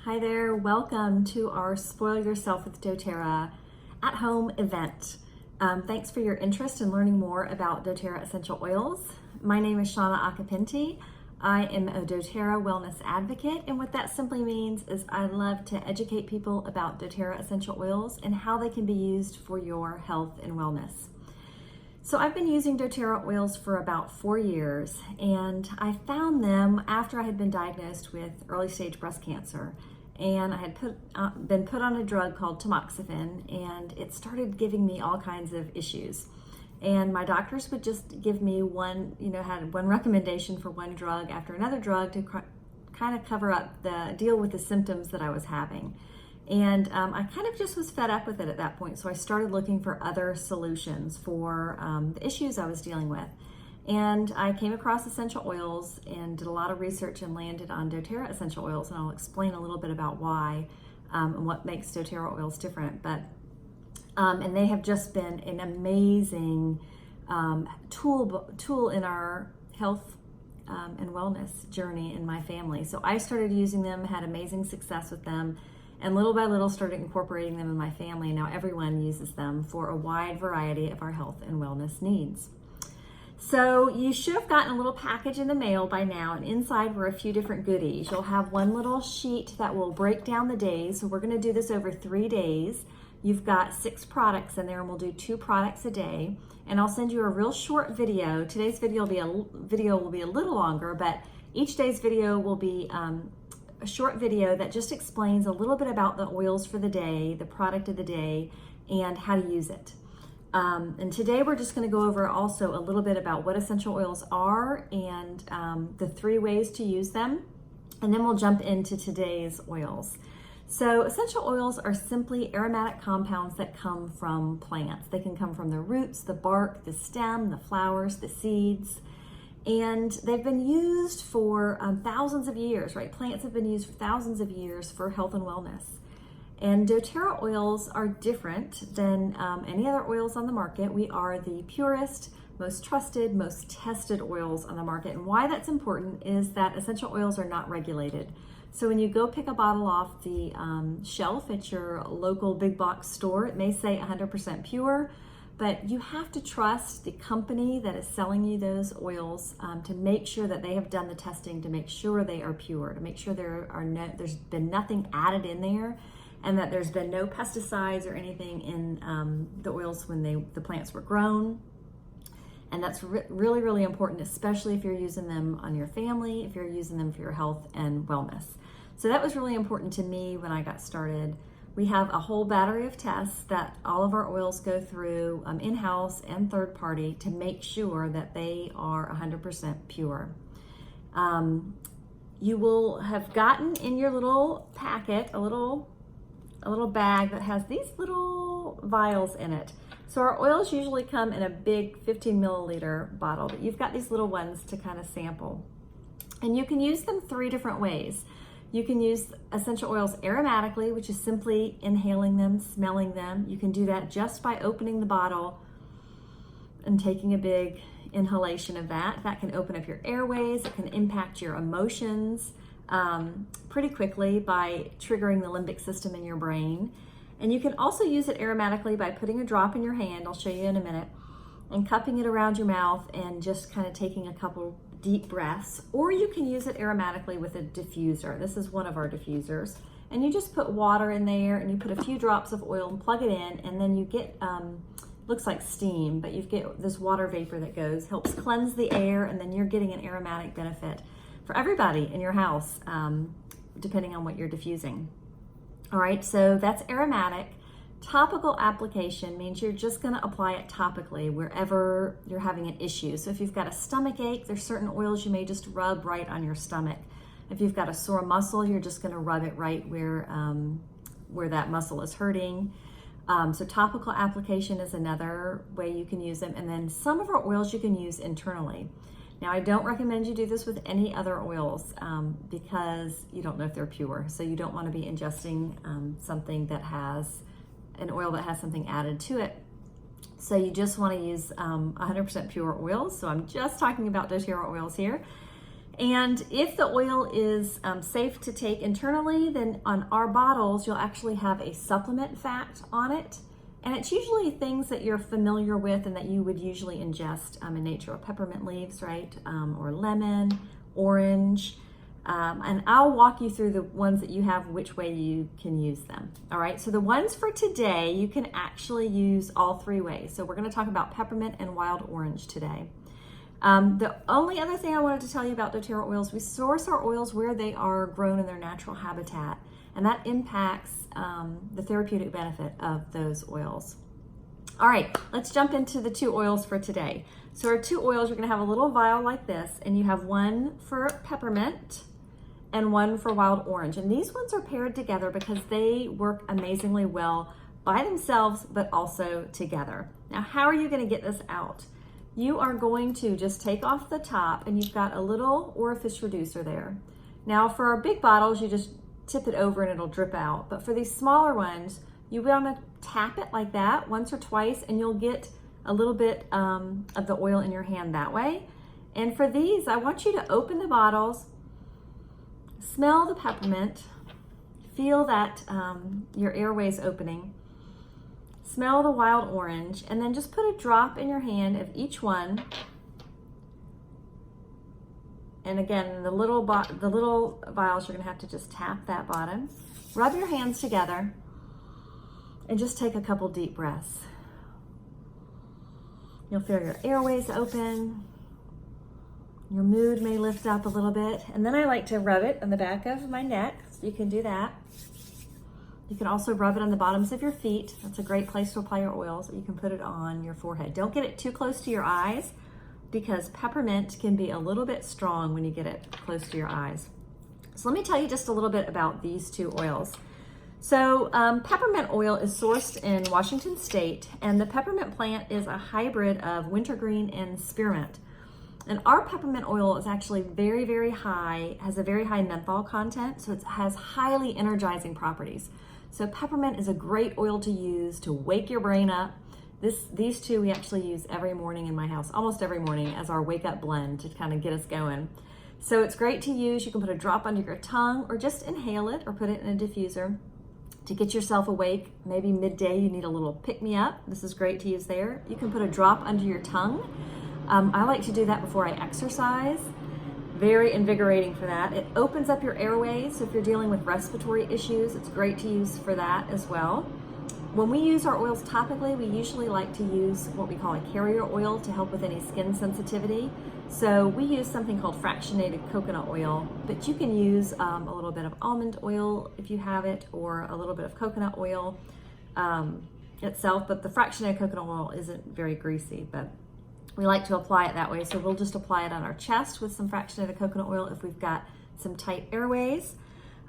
Hi there, welcome to our SpŌIL Yourself with doTERRA at-home event. Thanks for your interest in learning more about doTERRA essential oils. My name is Shauna Acapinti. I am a doTERRA wellness advocate, and what that simply means is I love to educate people about doTERRA essential oils and how they can be used for your health and wellness. So I've been using doTERRA oils for about 4 years, and I found them after I had been diagnosed with early stage breast cancer. And I had been put on a drug called tamoxifen, and it started giving me all kinds of issues. And my doctors would just give me had one recommendation for one drug after another drug to kind of cover up deal with the symptoms that I was having. And I kind of just was fed up with it at that point. So I started looking for other solutions for the issues I was dealing with. And I came across essential oils and did a lot of research and landed on doTERRA essential oils. And I'll explain a little bit about why and what makes doTERRA oils different. And they have just been an amazing tool in our health and wellness journey in my family. So I started using them, had amazing success with them, and little by little started incorporating them in my family. Now everyone uses them for a wide variety of our health and wellness needs. So you should have gotten a little package in the mail by now, and inside were a few different goodies. You'll have one little sheet that will break down the days. So we're going to do this over 3 days. You've got 6 products in there, and we'll do 2 products a day. And I'll send you a real short video. Today's video will be a little longer, but each day's video will be a short video that just explains a little bit about the oils for the day, the product of the day, and how to use it. And today we're just going to go over also a little bit about what essential oils are and the 3 ways to use them. And then we'll jump into today's oils. So essential oils are simply aromatic compounds that come from plants. They can come from the roots, the bark, the stem, the flowers, the seeds. And they've been used for thousands of years, right? Plants have been used for thousands of years for health and wellness. And doTERRA oils are different than any other oils on the market. We are the purest, most trusted, most tested oils on the market. And why that's important is that essential oils are not regulated. So when you go pick a bottle off the shelf at your local big box store, it may say 100% pure, but you have to trust the company that is selling you those oils to make sure that they have done the testing to make sure they are pure, to make sure there's been nothing added in there, and that there's been no pesticides or anything in the oils when the plants were grown. And that's really, really important, especially if you're using them on your family, if you're using them for your health and wellness. So that was really important to me when I got started. We have a whole battery of tests that all of our oils go through in-house and third party to make sure that they are 100% pure. You will have gotten in your little packet a little bag that has these little vials in it. So our oils usually come in a big 15 milliliter bottle, but you've got these little ones to kind of sample. And you can use them 3 different ways. You can use essential oils aromatically, which is simply inhaling them, smelling them. You can do that just by opening the bottle and taking a big inhalation of that. That can open up your airways. It can impact your emotions pretty quickly by triggering the limbic system in your brain. And you can also use it aromatically by putting a drop in your hand, I'll show you in a minute, and cupping it around your mouth and just kind of taking a couple deep breaths. Or you can use it aromatically with a diffuser. This is one of our diffusers. And you just put water in there and you put a few drops of oil and plug it in, and then you get, looks like steam, but you get this water vapor that helps cleanse the air, and then you're getting an aromatic benefit for everybody in your house, depending on what you're diffusing. All right, so that's aromatic. Topical application means you're just gonna apply it topically wherever you're having an issue. So if you've got a stomach ache, there's certain oils you may just rub right on your stomach. If you've got a sore muscle, you're just gonna rub it right where that muscle is hurting. So topical application is another way you can use them. And then some of our oils you can use internally. Now, I don't recommend you do this with any other oils because you don't know if they're pure. So you don't want to be ingesting an oil that has something added to it. So you just want to use 100% pure oils. So I'm just talking about doTERRA oils here. And if the oil is safe to take internally, then on our bottles, you'll actually have a supplement fact on it. And it's usually things that you're familiar with and that you would usually ingest in nature. Peppermint leaves, right? Or lemon, orange. And I'll walk you through the ones that you have, which way you can use them. All right, so the ones for today, you can actually use all three ways. So we're gonna talk about peppermint and wild orange today. The only other thing I wanted to tell you about doTERRA oils, we source our oils where they are grown in their natural habitat, and that impacts the therapeutic benefit of those oils. All right, let's jump into the two oils for today. So our two oils, you're gonna have a little vial like this, and you have one for peppermint and one for wild orange. And these ones are paired together because they work amazingly well by themselves, but also together. Now, how are you gonna get this out? You are going to just take off the top, and you've got a little orifice reducer there. Now, for our big bottles, you just tip it over and it'll drip out. But for these smaller ones, you want to tap it like that once or twice, and you'll get a little bit of the oil in your hand that way. And for these, I want you to open the bottles, smell the peppermint, feel that your airways opening, smell the wild orange, and then just put a drop in your hand of each one. And again, the little vials, you're gonna have to just tap that bottom. Rub your hands together and just take a couple deep breaths. You'll feel your airways open. Your mood may lift up a little bit. And then I like to rub it on the back of my neck, so you can do that. You can also rub it on the bottoms of your feet. That's a great place to apply your oils. You can put it on your forehead. Don't get it too close to your eyes, because peppermint can be a little bit strong when you get it close to your eyes. So let me tell you just a little bit about these two oils. So peppermint oil is sourced in Washington State, and the peppermint plant is a hybrid of wintergreen and spearmint. And our peppermint oil is actually very, very high, has a very high menthol content, so it has highly energizing properties. So peppermint is a great oil to use to wake your brain up. These two we actually use every morning in my house, almost every morning, as our wake up blend to kind of get us going. So it's great to use. You can put a drop under your tongue or just inhale it or put it in a diffuser to get yourself awake. Maybe midday you need a little pick-me-up. This is great to use there. You can put a drop under your tongue. I like to do that before I exercise. Very invigorating for that. It opens up your airways, so if you're dealing with respiratory issues, it's great to use for that as well. When we use our oils topically, we usually like to use what we call a carrier oil to help with any skin sensitivity. So we use something called fractionated coconut oil, but you can use a little bit of almond oil if you have it, or a little bit of coconut oil itself, but the fractionated coconut oil isn't very greasy, but we like to apply it that way. So we'll just apply it on our chest with some fractionated coconut oil if we've got some tight airways.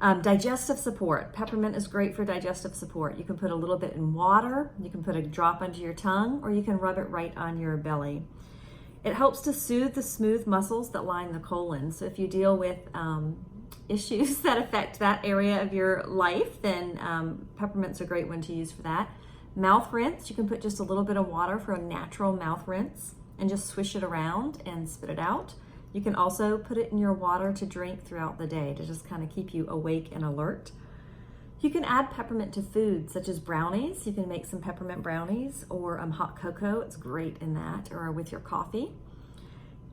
Digestive support. Peppermint is great for digestive support. You can put a little bit in water, you can put a drop under your tongue, or you can rub it right on your belly. It helps to soothe the smooth muscles that line the colon. So if you deal with issues that affect that area of your life, then peppermint's a great one to use for that. Mouth rinse. You can put just a little bit of water for a natural mouth rinse and just swish it around and spit it out. You can also put it in your water to drink throughout the day to just kind of keep you awake and alert. You can add peppermint to food, such as brownies. You can make some peppermint brownies, or hot cocoa. It's great in that, or with your coffee.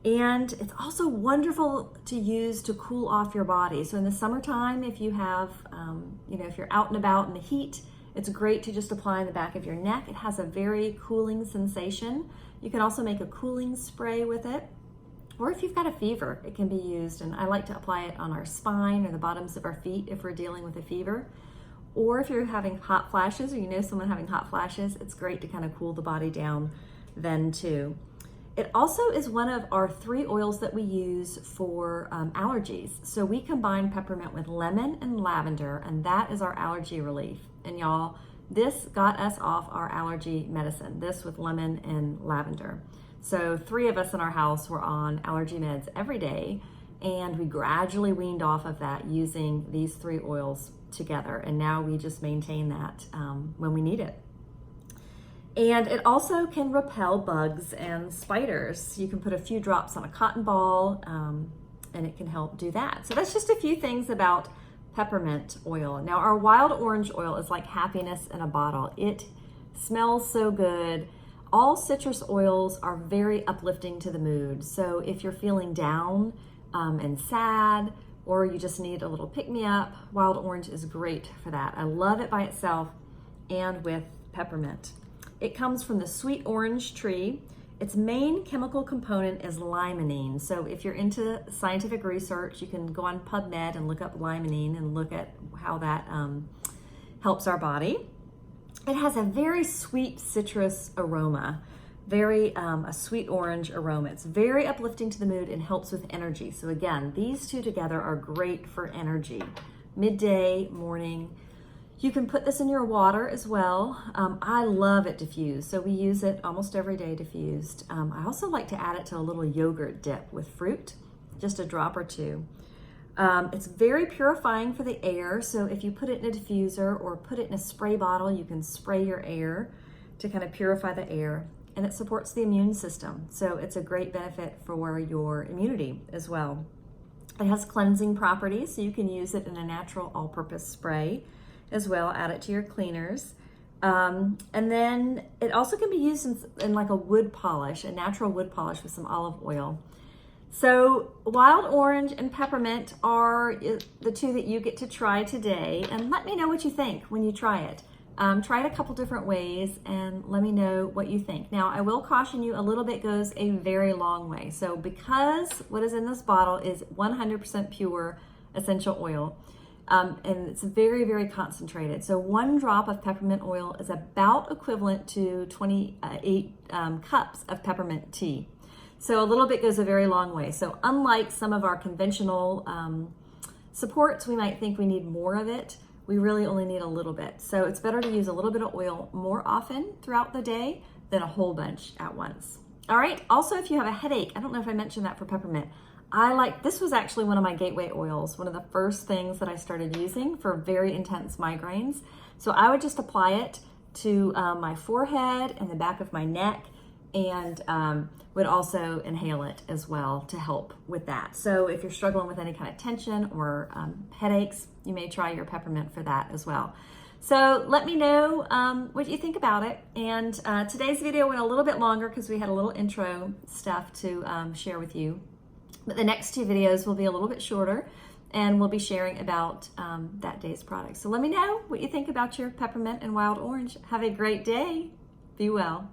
And it's also wonderful to use to cool off your body. So in the summertime, if you have, if you're out and about in the heat, it's great to just apply in the back of your neck. It has a very cooling sensation. You can also make a cooling spray with it. Or if you've got a fever, it can be used. And I like to apply it on our spine or the bottoms of our feet if we're dealing with a fever. Or if you're having hot flashes, or you know someone having hot flashes, it's great to kind of cool the body down then too. It also is one of our 3 oils that we use for allergies. So we combine peppermint with lemon and lavender, and that is our allergy relief. And y'all, this got us off our allergy medicine, this with lemon and lavender. So 3 of us in our house were on allergy meds every day, and we gradually weaned off of that using these 3 oils together. And now we just maintain that when we need it. And it also can repel bugs and spiders. You can put a few drops on a cotton ball and it can help do that. So that's just a few things about peppermint oil. Now, our wild orange oil is like happiness in a bottle. It smells so good. All citrus oils are very uplifting to the mood. So if you're feeling down and sad, or you just need a little pick-me-up, wild orange is great for that. I love it by itself and with peppermint. It comes from the sweet orange tree. Its main chemical component is limonene. So if you're into scientific research, you can go on PubMed and look up limonene and look at how that helps our body. It has a very sweet citrus aroma, a sweet orange aroma. It's very uplifting to the mood and helps with energy. So again, these two together are great for energy. Midday, morning. You can put this in your water as well. I love it diffused, so we use it almost every day diffused. I also like to add it to a little yogurt dip with fruit, just a drop or two. It's very purifying for the air, so if you put it in a diffuser or put it in a spray bottle, you can spray your air to kind of purify the air, and it supports the immune system, so it's a great benefit for your immunity as well. It has cleansing properties, so you can use it in a natural all-purpose spray as well, add it to your cleaners. And then it also can be used in like a wood polish, a natural wood polish with some olive oil. So wild orange and peppermint are the two that you get to try today, and let me know what you think when you try it. Try it a couple different ways and let me know what you think. Now, I will caution you, a little bit goes a very long way. So because what is in this bottle is 100% pure essential oil, and it's very, very concentrated. So 1 drop of peppermint oil is about equivalent to 28 cups of peppermint tea. So a little bit goes a very long way. So unlike some of our conventional supports, we might think we need more of it. We really only need a little bit. So it's better to use a little bit of oil more often throughout the day than a whole bunch at once. All right, also if you have a headache, I don't know if I mentioned that for peppermint, this was actually one of my gateway oils, one of the first things that I started using for very intense migraines. So I would just apply it to my forehead and the back of my neck, and would also inhale it as well to help with that. So if you're struggling with any kind of tension or headaches, you may try your peppermint for that as well. So let me know what you think about it. And today's video went a little bit longer because we had a little intro stuff to share with you. But the next 2 videos will be a little bit shorter, and we'll be sharing about that day's product. So let me know what you think about your peppermint and wild orange. Have a great day. Be well.